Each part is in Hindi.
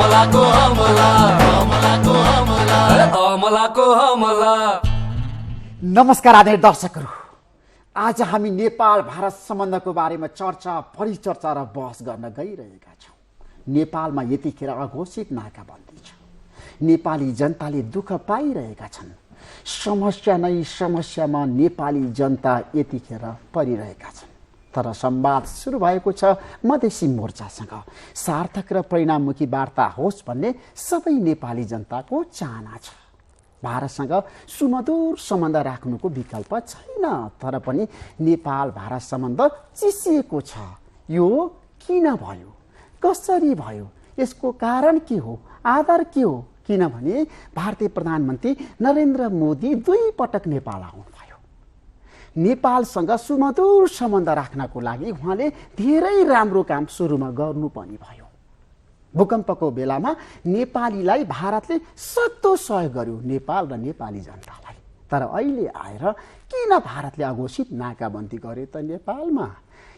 हमलाको हमला, हमलाको हमला, हमलाको हमला। नमस्कार आदरणीय दर्शकहरू, आज हामी नेपाल भारत सम्बन्धको बारेमा चर्चा, परिचर्चा र बहस गर्न गइरहेका छौँ। नेपालमा यतिखेर अघोषित नाकाबन्दी छ। नेपाली जनताले दुःख पाइरहेका छन्। समस्या नै समस्यामा नेपाली जनता यतिखेर परिरहेका छन्। तर संवाद सुरु भएको छ मधेसी मोर्चासँग। सार्थक र परिणाममुखी वार्ता होस् भन्ने सबै नेपाली जनताको चाहना छ। भारतसँग सुमधुर सम्बन्ध राख्नुको विकल्प छैन, तर पनि नेपाल भारत सम्बन्ध चिसिएको छ। यो किन भयो, कसरी भयो, यसको कारण के हो, आधार के हो? किनभने भारतीय प्रधानमन्त्री नरेन्द्र मोदी 2 पटक नेपाल आउनुभयो। नेपालसँग सुमधुर सम्बन्ध राख्नको लागि उहाँले धेरै राम्रो काम सुरुमा गर्नुपर्ने भयो। भूकम्पको बेलामा नेपालीलाई भारतले सक्दो सहयोग गर्यो, नेपाल र नेपाली जनतालाई। तर अहिले आएर किन भारतले अघोषित नाकाबन्दी गर्यो त नेपालमा?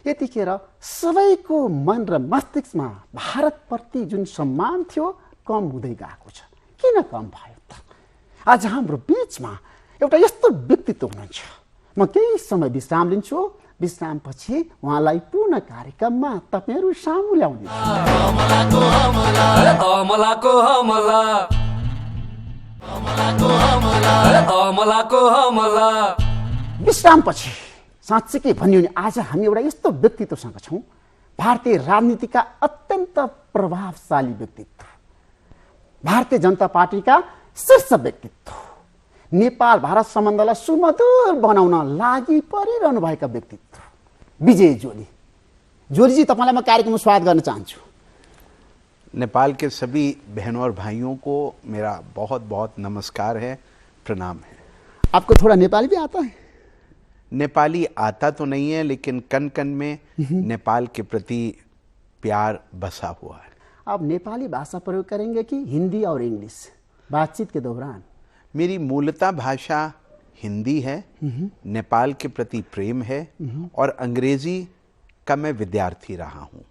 यतिखेर सबैको मन र मस्तिष्कमा भारतप्रति जुन सम्मान थियो कम हुँदै गएको छ। किन कम भयो त? आज हाम्रो बीचमा एउटा यस्तो व्यक्तित्व हुनुहुन्छ। म केही समय विश्राम लिन्छु। विश्रामपछि उहाँलाई पुनः कार्यक्रममा तपाईहरू सामु ल्याउने। हमलाको हमला, हमलाको हमला, हमलाको हमला, हमलाको हमला। विश्रामपछि साँच्चीकै भन्यो भने आज हामी एउटा यस्तो व्यक्तित्वसँग छौँ, भारतीय राजनीतिका अत्यन्त प्रभावशाली व्यक्तित्व, भारतीय जनता पार्टीका शीर्ष व्यक्तित्व, नेपाल भारत सम्बन्धलाई सुमधुर बनाउन लागि परिरहनु भएका व्यक्तित्व विजय जोली। जोली जी, तपाईँलाई म कार्यक्रममा स्वागत गर्न चाहन्छु। नेपाल के सभी बहनों और भाइयों को मेरा बहुत बहुत नमस्कार है, प्रणाम है। आपको थोड़ा नेपाली भी आता है? नेपाली आता तो नहीं है, लेकिन कन कन में नेपाल के प्रति प्यार बसा हुआ है। आप नेपाली भाषा प्रयोग करेंगे कि हिंदी और इंग्लिश बातचीत के दौरान? मेरी मूलतः भाषा हिंदी है, नेपाल के प्रति प्रेम है, और अंग्रेजी का मैं विद्यार्थी रहा हूँ,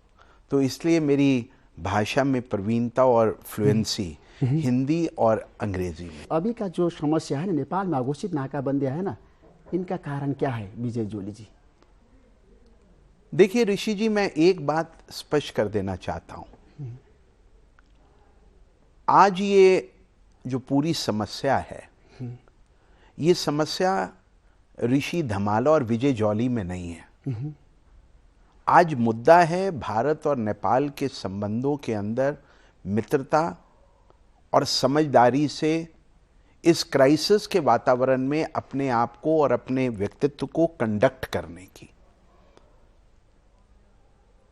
तो इसलिए मेरी भाषा में प्रवीणता और फ्लुएंसी हिंदी और अंग्रेजी में। अभी का जो समस्या है ना, नेपाल में अघोषित नाकाबंदी है ना, इनका कारण क्या है विजय जोली जी? देखिए ऋषि जी, मैं एक बात स्पष्ट कर देना चाहता हूँ। आज ये जो पूरी समस्या है, ये समस्या ऋषि धमाला और विजय जॉली में नहीं है। आज मुद्दा है भारत और नेपाल के संबंधों के अंदर मित्रता और समझदारी से इस क्राइसिस के वातावरण में अपने आप को और अपने व्यक्तित्व को कंडक्ट करने की,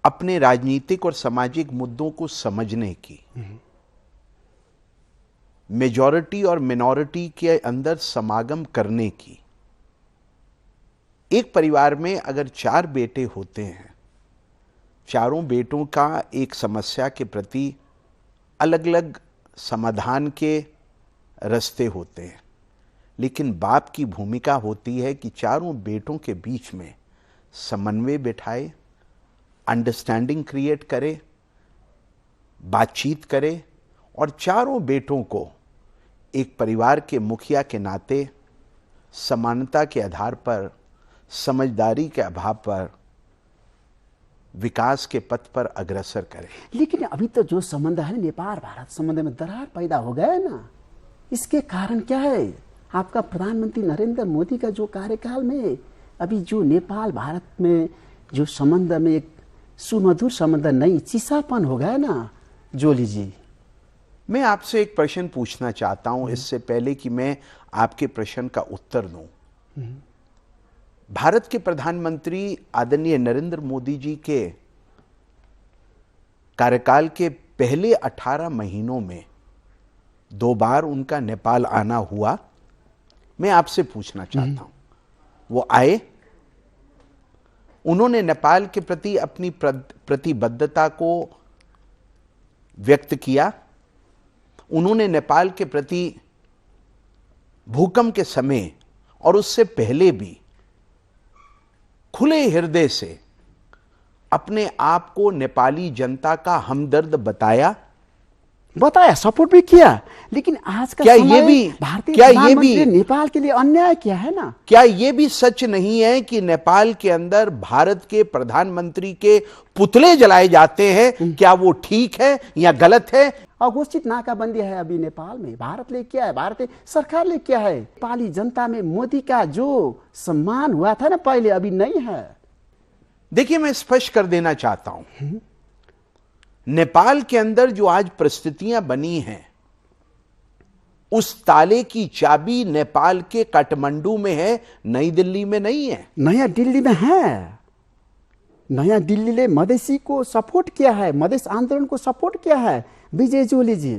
अपने राजनीतिक और सामाजिक मुद्दों को समझने की, मेजॉरिटी और मिनॉरिटी के अंदर समागम करने की। एक परिवार में अगर 4 बेटे होते हैं, चारों बेटों का एक समस्या के प्रति अलग अलग समाधान के रास्ते होते हैं, लेकिन बाप की भूमिका होती है कि चारों बेटों के बीच में समन्वय बिठाए, अंडरस्टैंडिंग क्रिएट करे, बातचीत करे, और चारों बेटों को एक परिवार के मुखिया के नाते समानता के आधार पर, समझदारी के अभाव पर विकास के पथ पर अग्रसर करे। लेकिन अभी तो जो संबंध है नेपाल भारत संबंध में दरार पैदा हो गया है ना, इसके कारण क्या है? आपका प्रधानमंत्री नरेंद्र मोदी का जो कार्यकाल में अभी जो नेपाल भारत में जो संबंध में एक सुमधुर संबंध नहीं, चिसापन हो गया ना जोली जी। मैं आपसे एक प्रश्न पूछना चाहता हूं, इससे पहले कि मैं आपके प्रश्न का उत्तर दूं। भारत के प्रधानमंत्री आदरणीय नरेंद्र मोदी जी के कार्यकाल के पहले 18 महीनों में 2 बार उनका नेपाल आना हुआ। मैं आपसे पूछना चाहता हूं, वो आए, उन्होंने नेपाल के प्रति अपनी प्रतिबद्धता को व्यक्त किया, उन्होंने नेपाल के प्रति भूकंप के समय और उससे पहले भी खुले हृदय से अपने आप को नेपाली जनता का हमदर्द बताया बताया, सपोर्ट भी किया, लेकिन आज का क्या समय ये भी भारतीय क्या ये प्रधानमंत्री भी ने नेपाल के लिए अन्याय किया है ना? क्या ये भी सच नहीं है कि नेपाल के अंदर भारत के प्रधानमंत्री के पुतले जलाए जाते हैं? क्या वो ठीक है या गलत है? अघोषित नाकाबंदी है अभी नेपाल में, भारत ले किया है, भारतीय सरकार ले किया है। नेपाली जनता में मोदी का जो सम्मान हुआ था ना पहले, अभी नहीं है। देखिए, मैं स्पष्ट कर देना चाहता हूं, नेपाल के अंदर जो आज परिस्थितियां बनी हैं, उस ताले की चाबी नेपाल के काठमांडू में है, नई दिल्ली में नहीं है। नया दिल्ली में है। नया दिल्ली ने मधेसी को सपोर्ट किया है, मधेश आंदोलन को सपोर्ट किया है। विजय जोली जी,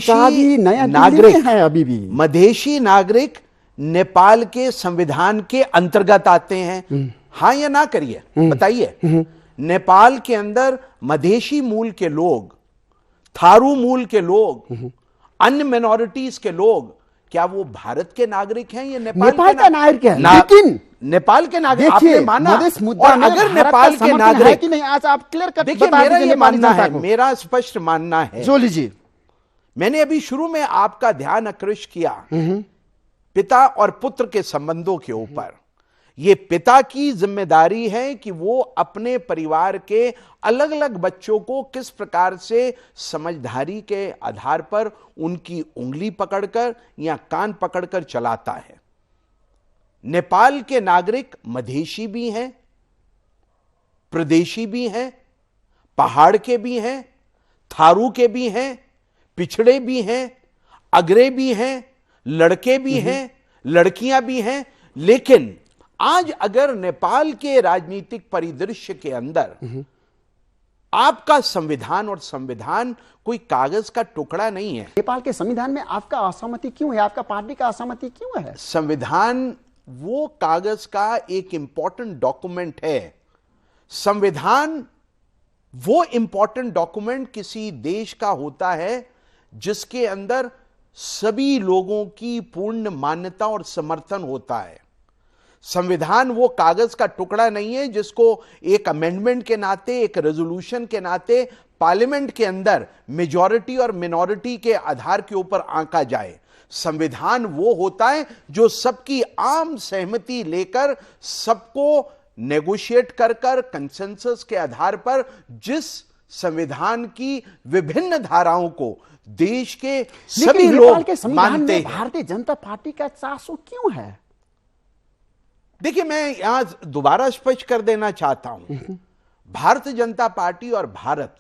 चाबी नया दिल्ली में है अभी भी। मधेशी नागरिक नेपाल के संविधान के अंतर्गत आते हैं, हाँ या ना करिए, बताइए। नेपाल के अंदर मधेशी मूल के लोग, थारू मूल के लोग, अन्य मिनोरिटीज के लोग, क्या वो भारत के नागरिक हैं या नेपाल का नागरिक है? लेकिन नेपाल के नागरिक आपने माना, और अगर नेपाल के नागरिक कि नहीं, आज आप क्लियर कट देखिए, बता मेरा दीजिए ये मानना है, को। मेरा स्पष्ट मानना है। जो लीजिए, मैंने अभी शुरू में आपका ध्यान आकृष्ट किया पिता और पुत्र के संबंधों के ऊपर। ये पिता की जिम्मेदारी है कि वो अपने परिवार के अलग अलग बच्चों को किस प्रकार से समझदारी के आधार पर उनकी उंगली पकड़कर या कान पकड़कर चलाता है। नेपाल के नागरिक मधेशी भी हैं, प्रदेशी भी हैं, पहाड़ के भी हैं, थारू के भी हैं, पिछड़े भी हैं, अगरे भी हैं, लड़के भी हैं, लड़कियां भी हैं। लेकिन आज अगर नेपाल के राजनीतिक परिदृश्य के अंदर आपका संविधान, और संविधान कोई कागज का टुकड़ा नहीं है। नेपाल के संविधान में आपका असहमति क्यों है? आपका पार्टी का असहमति क्यों है? संविधान वो कागज का एक इंपॉर्टेंट डॉक्यूमेंट है। संविधान वो इंपॉर्टेंट डॉक्यूमेंट किसी देश का होता है जिसके अंदर सभी लोगों की पूर्ण मान्यता और समर्थन होता है। संविधान वो कागज का टुकड़ा नहीं है जिसको एक अमेंडमेंट के नाते, एक रेजोल्यूशन के नाते पार्लियामेंट के अंदर मेजॉरिटी और मिनॉरिटी के आधार के ऊपर आंका जाए। संविधान वो होता है जो सबकी आम सहमति लेकर, सबको नेगोशिएट कर कंसेंसस के आधार पर, जिस संविधान की विभिन्न धाराओं को देश के सभी लोग मानते हैं। भारतीय जनता पार्टी का चासो क्यों है? देखिए, मैं यहां दोबारा स्पष्ट कर देना चाहता हूं, भारतीय जनता पार्टी और भारत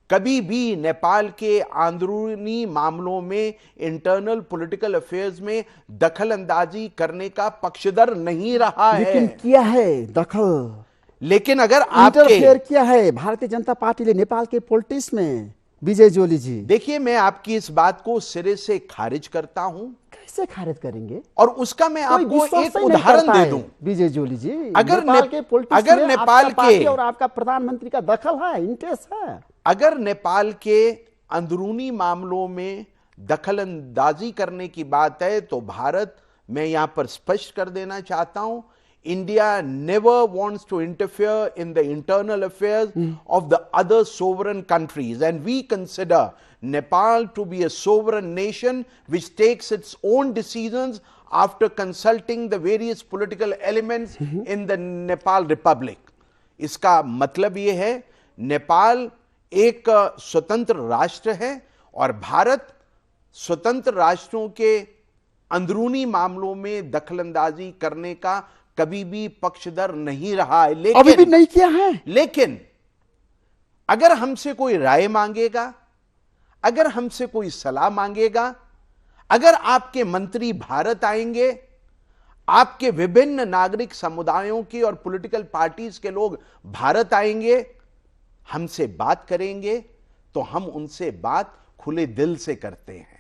कभी भी नेपाल के अंदरूनी मामलों में, इंटरनल पॉलिटिकल अफेयर्स में दखल अंदाजी करने का पक्षधर नहीं रहा है। लेकिन किया है दखल। लेकिन अगर इंटरफेयर किया है भारतीय जनता पार्टी ने नेपाल के पॉलिटिक्स में। विजय जोली जी, देखिए, मैं आपकी इस बात को सिरे से खारिज करता हूं। कैसे खारिज करेंगे? और उसका मैं आपको एक उदाहरण दे दूं। विजय जोली जी, अगर नेपाल के पॉलिटिक्स में नेपाल आपका पार्टी और आपका प्रधानमंत्री का दखल है, इंटरेस्ट है। अगर नेपाल के अंदरूनी मामलों में दखल अंदाजी करने की बात है तो भारत, मैं यहां पर स्पष्ट कर देना चाहता हूं, India never wants to interfere in the internal affairs of the other sovereign countries, and we consider Nepal to be a sovereign nation which takes its own decisions after consulting the various political elements in the Nepal Republic. इसका मतलब यह है, नेपाल एक स्वतंत्र राष्ट्र है और भारत स्वतंत्र राष्ट्रों के अंदरूनी मामलों में दखलंदाजी करने का कभी भी पक्षधर नहीं रहा है। लेकिन अभी भी नहीं किया है। लेकिन अगर हमसे कोई राय मांगेगा, अगर हमसे कोई सलाह मांगेगा, अगर आपके मंत्री भारत आएंगे, आपके विभिन्न नागरिक समुदायों के और पॉलिटिकल पार्टीज के लोग भारत आएंगे, हमसे बात करेंगे, तो हम उनसे बात खुले दिल से करते हैं।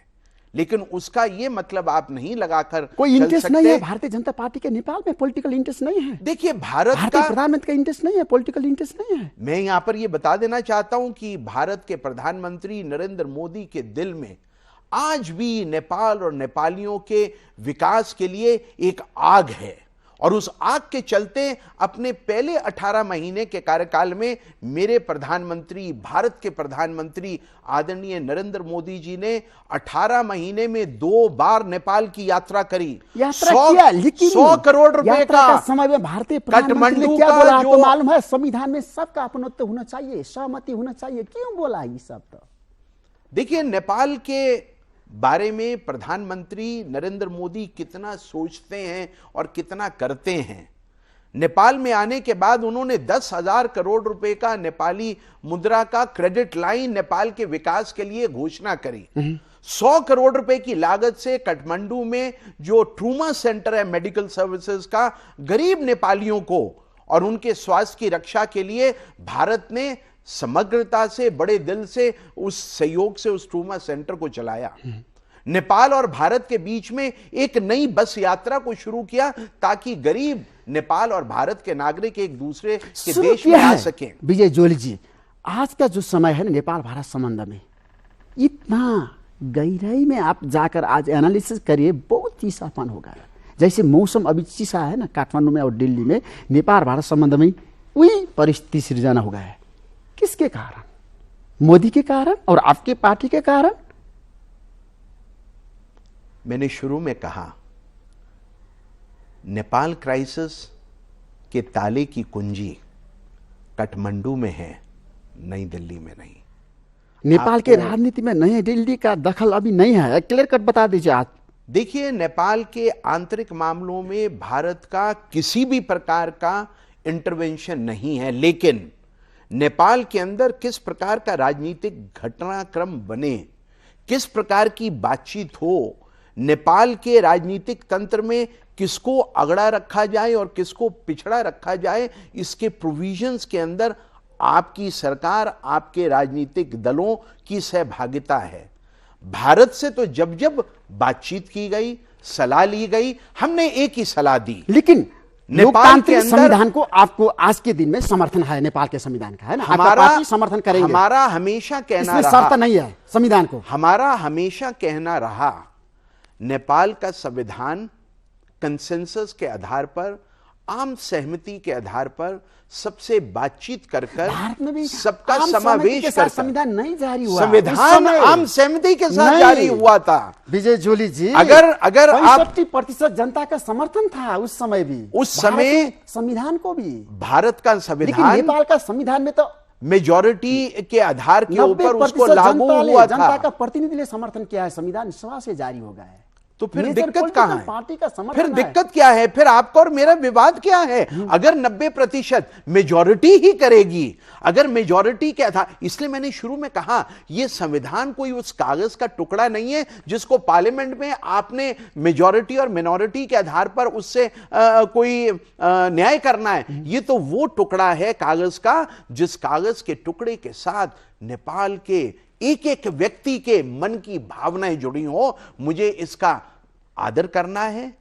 लेकिन उसका यह मतलब आप नहीं लगाकर कोई इंटरेस्ट नहीं है भारतीय जनता पार्टी के नेपाल में, पॉलिटिकल इंटरेस्ट नहीं है। देखिए, भारतीय प्रधानमंत्री का इंटरेस्ट नहीं है, पॉलिटिकल इंटरेस्ट नहीं है। मैं यहां पर यह बता देना चाहता हूं कि भारत के प्रधानमंत्री नरेंद्र मोदी के दिल में आज भी नेपाल और नेपालियों के विकास के लिए एक आग है, और उस आग के चलते अपने पहले 18 महीने के कार्यकाल में मेरे प्रधानमंत्री, भारत के प्रधानमंत्री आदरणीय नरेंद्र मोदी जी ने 18 महीने में 2 बार नेपाल की यात्रा करी। 100 करोड़ रुपए का समय में भारतीय काठमांडू क्या का बोला आपको जो मालूम है? संविधान में सबका अपनत्व होना चाहिए, सहमति होना चाहिए। क्यों बोला ये सब? तो देखिए, नेपाल के बारे में प्रधानमंत्री नरेंद्र मोदी कितना सोचते हैं और कितना करते हैं। नेपाल में आने के बाद उन्होंने 10,000 करोड़ रुपए का नेपाली मुद्रा का क्रेडिट लाइन नेपाल के विकास के लिए घोषणा करी। 100 करोड़ रुपए की लागत से काठमांडू में जो ट्रूमा सेंटर है मेडिकल सर्विसेज का, गरीब नेपालियों को और उनके स्वास्थ्य की रक्षा के लिए भारत ने समग्रता से, बड़े दिल से, उस सहयोग से उस ट्रूमा सेंटर को चलाया। नेपाल और भारत के बीच में एक नई बस यात्रा को शुरू किया ताकि गरीब नेपाल और भारत के नागरिक एक दूसरे के देश में आ सकें। विजय जोली जी, आज का जो समय है नेपाल भारत संबंध में, इतना गहराई में आप जाकर आज एनालिसिस करिए, बहुत चीसापन होगा। जैसे मौसम अभी चीसा है ना काठमांडू में और दिल्ली में, नेपाल भारत संबंध में वही परिस्थिति सृजना हो गया है। किसके कारण? मोदी के कारण और आपके पार्टी के कारण। मैंने शुरू में कहा, नेपाल क्राइसिस के ताले की कुंजी काठमांडू में है, नई दिल्ली में नहीं। नेपाल के राजनीति में नई दिल्ली का दखल अभी नहीं है, क्लियर कट बता दीजिए आज। देखिए, नेपाल के आंतरिक मामलों में भारत का किसी भी प्रकार का इंटरवेंशन नहीं है, लेकिन नेपाल के अंदर किस प्रकार का राजनीतिक घटनाक्रम बने, किस प्रकार की बातचीत हो, नेपाल के राजनीतिक तंत्र में किसको अगड़ा रखा जाए और किसको पिछड़ा रखा जाए, इसके प्रोविजंस के अंदर आपकी सरकार, आपके राजनीतिक दलों की सहभागिता है। भारत से तो जब जब बातचीत की गई, सलाह ली गई, हमने एक ही सलाह दी। लेकिन नेपाल के अंदर संविधान को आपको आज के दिन में समर्थन है, नेपाल के संविधान का, है ना? हमारा पार्टी समर्थन करेंगे। हमारा हमेशा कहना रहा, शर्त नहीं है संविधान को। हमारा हमेशा कहना रहा, नेपाल का संविधान कंसेंसस के आधार पर, आम सहमति के आधार पर, सबसे बातचीत कर भारत में भी सबका आम समावेश कर संविधान नहीं जारी हुआ। संविधान आम सहमति के साथ जारी हुआ था। विजय जोली जी, अगर आप 65% जनता का समर्थन था उस समय भी, उस समय संविधान को भी, भारत का संविधान, नेपाल का संविधान में तो मेजॉरिटी के आधार के ऊपर उसको लागू हुआ था। जनता का प्रतिनिधि ने समर्थन किया है, संविधान सभा से जारी हो गया है। तो फिर दिक्कत कहां है? पार्टी का समर्थन फिर दिक्कत क्या है? फिर आपका और मेरा विवाद क्या है? अगर 90% मेजॉरिटी ही करेगी, अगर मेजॉरिटी के आधार, इसलिए मैंने शुरू में कहा, यह संविधान कोई उस कागज का टुकड़ा नहीं है जिसको पार्लियामेंट में आपने मेजॉरिटी और मिनॉरिटी के आधार पर उससे कोई न्याय करना है। यह तो वो टुकड़ा है कागज का, जिस कागज के टुकड़े के साथ नेपाल के एक एक व्यक्ति के मन की भावनाएं जुड़ी हो। मुझे इसका आदर करना है।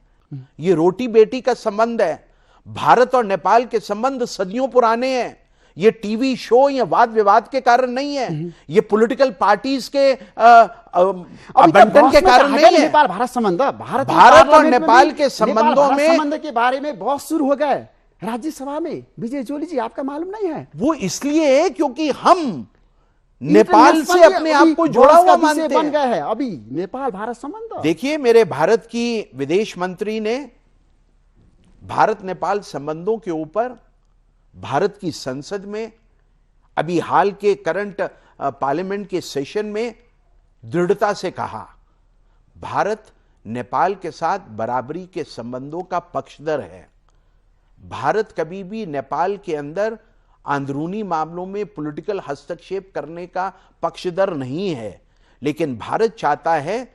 ये रोटी बेटी का संबंध है। भारत और नेपाल के संबंध सदियों पुराने हैं। ये टीवी शो या वाद विवाद के कारण नहीं है, ये पॉलिटिकल पार्टीज के आवंटन के कारण नहीं है। नेपाल भारत संबंध, भारत और नेपाल के संबंधों में संबंध के बारे में बहुत शुरू हो गए राज्यसभा में। विजय जोली जी, आपका मालूम नहीं है? वो इसलिए है क्योंकि हम नेपाल से अपने आप को जोड़ा हुआ मानते बन गए हैं अभी नेपाल भारत संबंध। देखिए, मेरे भारत की विदेश मंत्री ने भारत नेपाल संबंधों के ऊपर भारत की संसद में अभी हाल के करंट पार्लियामेंट के सेशन में दृढ़ता से कहा, भारत नेपाल के साथ बराबरी के संबंधों का पक्षधर है। भारत कभी भी नेपाल के अंदर अंदरूनी मामलों में पॉलिटिकल हस्तक्षेप करने का पक्षधर नहीं है, लेकिन भारत चाहता है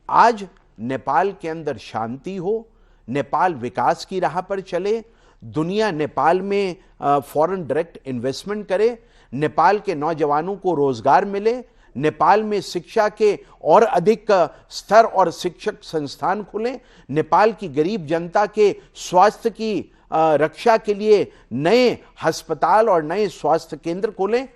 आज नेपाल के अंदर शांति हो, नेपाल विकास की राह पर चले, दुनिया नेपाल में फॉरेन डायरेक्ट इन्वेस्टमेंट करे, नेपाल के नौजवानों को रोजगार मिले, नेपाल में शिक्षा के और अधिक स्तर और शिक्षक संस्थान खुले, नेपाल की गरीब जनता के स्वास्थ्य की रक्षा के लिए नए अस्पताल और नए स्वास्थ्य केंद्र खोलें।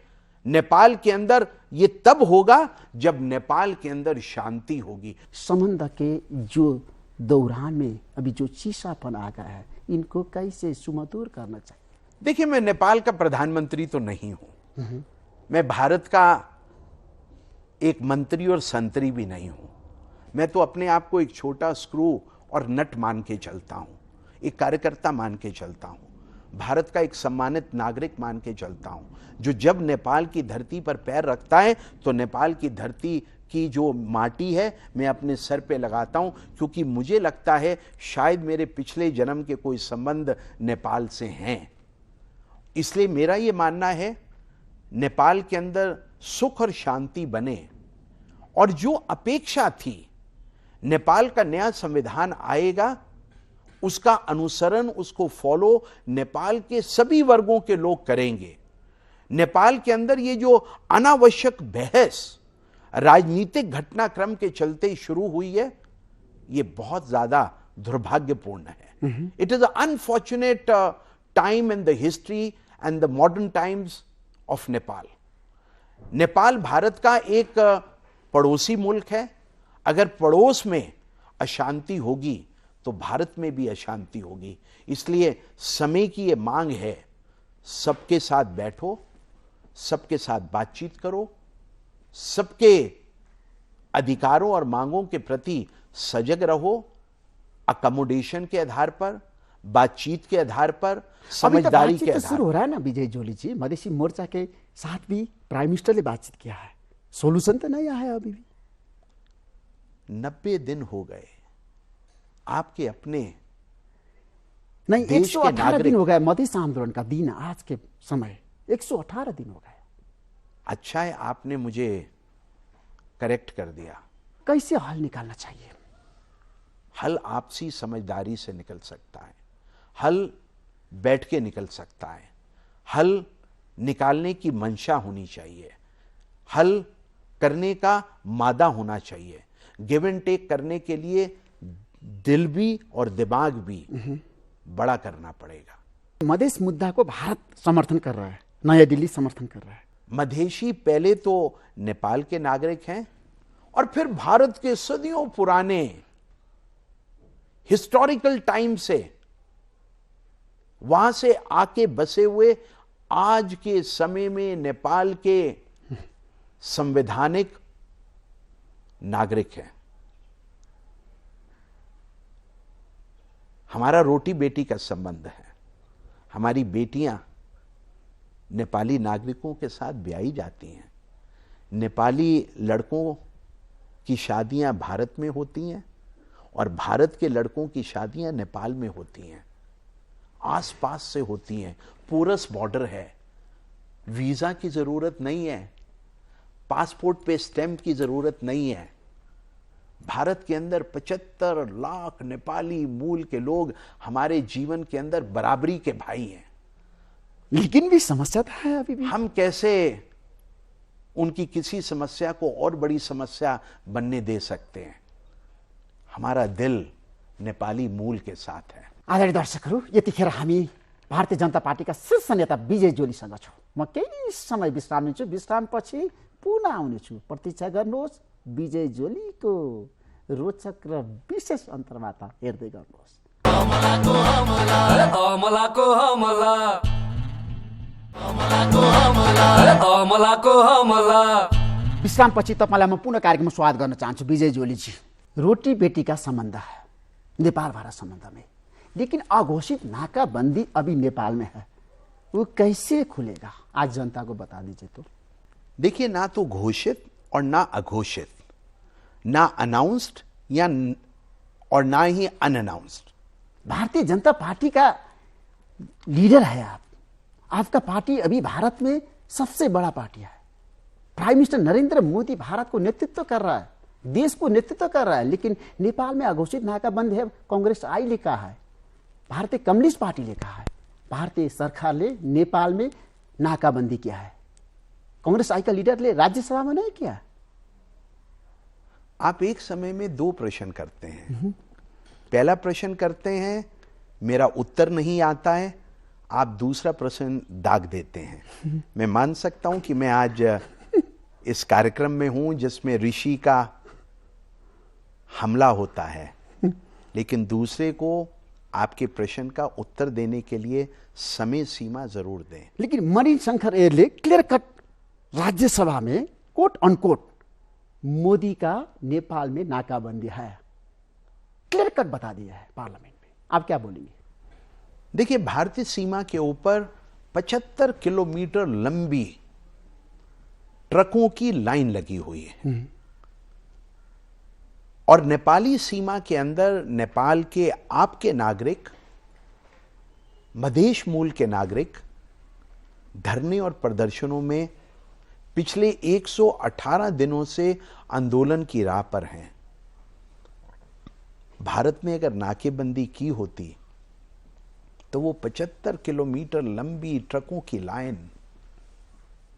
नेपाल के अंदर ये तब होगा जब नेपाल के अंदर शांति होगी। संबंध के जो दौरान में अभी जो चीसापन आ गया है, इनको कैसे सुमधुर करना चाहिए? देखिए, मैं नेपाल का प्रधानमंत्री तो नहीं हूं, मैं भारत का एक मंत्री और संतरी भी नहीं हूं। मैं तो अपने आप को एक छोटा स्क्रू और नट मान के चलता हूं, एक कार्यकर्ता मान के चलता हूं, भारत का एक सम्मानित नागरिक मान के चलता हूं, जो जब नेपाल की धरती पर पैर रखता है तो नेपाल की धरती की जो माटी है मैं अपने सर पे लगाता हूं, क्योंकि मुझे लगता है शायद मेरे पिछले जन्म के कोई संबंध नेपाल से हैं। इसलिए मेरा ये मानना है नेपाल के अंदर सुख और शांति बने, और जो अपेक्षा थी नेपाल का नया संविधान आएगा उसका अनुसरण, उसको फॉलो नेपाल के सभी वर्गों के लोग करेंगे। नेपाल के अंदर ये जो अनावश्यक बहस राजनीतिक घटनाक्रम के चलते शुरू हुई है, ये बहुत ज्यादा दुर्भाग्यपूर्ण है। It is unfortunate time in the history and the modern times of Nepal. Nepal Bharat का एक पड़ोसी मुल्क है। अगर पड़ोस में अशांति होगी तो भारत में भी अशांति होगी। इसलिए समय की ये मांग है, सबके साथ बैठो, सबके साथ बातचीत करो, सबके अधिकारों और मांगों के प्रति सजग रहो, अकोमोडेशन के आधार पर, बातचीत के आधार पर, समझदारी के आधार पर। शुरू हो रहा है ना विजय जोली जी, मधेसी मोर्चा के साथ भी प्राइम मिनिस्टर ने बातचीत किया है, सोल्यूशन तो नहीं आया है अभी भी। 90 दिन हो गए, आपके अपने नहीं, देश के 118 दिन हो गए मधेसी आंदोलन का दिन, आज के समय 118 दिन हो गए। अच्छा है आपने मुझे करेक्ट कर दिया। कैसे हल निकालना चाहिए? हल आपसी समझदारी से निकल सकता है, हल बैठ के निकल सकता है, हल निकालने की मंशा होनी चाहिए, हल करने का मादा होना चाहिए, गिव एंड टेक करने के लिए दिल भी और दिमाग भी बड़ा करना पड़ेगा। मधेश मुद्दा को भारत समर्थन कर रहा है, नया दिल्ली समर्थन कर रहा है। मधेशी पहले तो नेपाल के नागरिक हैं और फिर भारत के सदियों पुराने हिस्टोरिकल टाइम से वहां से आके बसे हुए आज के समय में नेपाल के संवैधानिक नागरिक हैं। हमारा रोटी बेटी का संबंध है। हमारी बेटियां नेपाली नागरिकों के साथ ब्याही जाती हैं। नेपाली लड़कों की शादियां भारत में होती हैं और भारत के लड़कों की शादियां नेपाल में होती हैं, आसपास से होती हैं। पोरस बॉर्डर है, वीजा की जरूरत नहीं है, पासपोर्ट पे स्टैंप की जरूरत नहीं है। भारत के अंदर 75 लाख नेपाली मूल के लोग हमारे जीवन के अंदर बराबरी के भाई हैं। लेकिन भी समस्या तो है अभी भी। हम कैसे उनकी किसी समस्या को और बड़ी समस्या बनने दे सकते हैं? हमारा दिल नेपाली मूल के साथ है। आदरणीय दर्शकहरू, यतिखेर हामी भारतीय जनता पार्टीका शीर्ष नेता विजय जोलीसँग छौँ। म केही समय विश्राम लिन्छु, विश्रामपछि पुनः आउनेछु। प्रतीक्षा गर्नुहोस्, विजय जोलीको रोचक र विशेष अन्तर्वार्ता हेर्दै गर्नुहोस्। अमलाको हमला। विश्रामपछि तपाईँलाई म पुनः कार्यक्रममा स्वागत गर्न चाहन्छु। विजय जोलीजी, रोटी बेटी का संबंध है नेपाल भारत संबंध में, लेकिन अघोषित नाकाबंदी अभी नेपाल में है, वो कैसे खुलेगा? आज जनता को बता दीजिए। तो देखिए, ना तो घोषित और ना अघोषित, ना अनाउंस्ड या और ना ही अनअनाउंस्ड। भारतीय जनता पार्टी का लीडर है आप। आपका पार्टी अभी भारत में सबसे बड़ा पार्टी है। प्राइम मिनिस्टर नरेंद्र मोदी भारत को नेतृत्व कर रहा है, देश को नेतृत्व कर रहा है, लेकिन नेपाल में अघोषित नाकाबंदी है। कांग्रेस आई ले कहा है, भारतीय कम्युनिस्ट पार्टी ले कहा है, भारतीय सरकारले नेपाल में नाकाबंदी किया है। कांग्रेस आई का लीडरले राज्यसभा में नहीं किया। आप एक समय में दो प्रश्न करते हैं। पहला प्रश्न करते हैं, मेरा उत्तर नहीं आता है, आप दूसरा प्रश्न दाग देते हैं। मैं मान सकता हूं कि मैं आज इस कार्यक्रम में हूं जिसमें ऋषि का हमला होता है, लेकिन दूसरे को आपके प्रश्न का उत्तर देने के लिए समय सीमा जरूर दें। लेकिन मरीन शंकर एयरले क्लियर कट राज्यसभा में कोट अनकोट मोदी का नेपाल में नाकाबंदी है, क्लियर कट बता दिया है पार्लियामेंट में। आप क्या बोलेंगे? देखिए, भारतीय सीमा के ऊपर 75 किलोमीटर लंबी ट्रकों की लाइन लगी हुई है और नेपाली सीमा के अंदर नेपाल के आपके नागरिक, मधेश मूल के नागरिक धरने और प्रदर्शनों में पिछले 118 दिनों से आंदोलन की राह पर हैं। भारत में अगर नाकेबंदी की होती तो वो 75 किलोमीटर लंबी ट्रकों की लाइन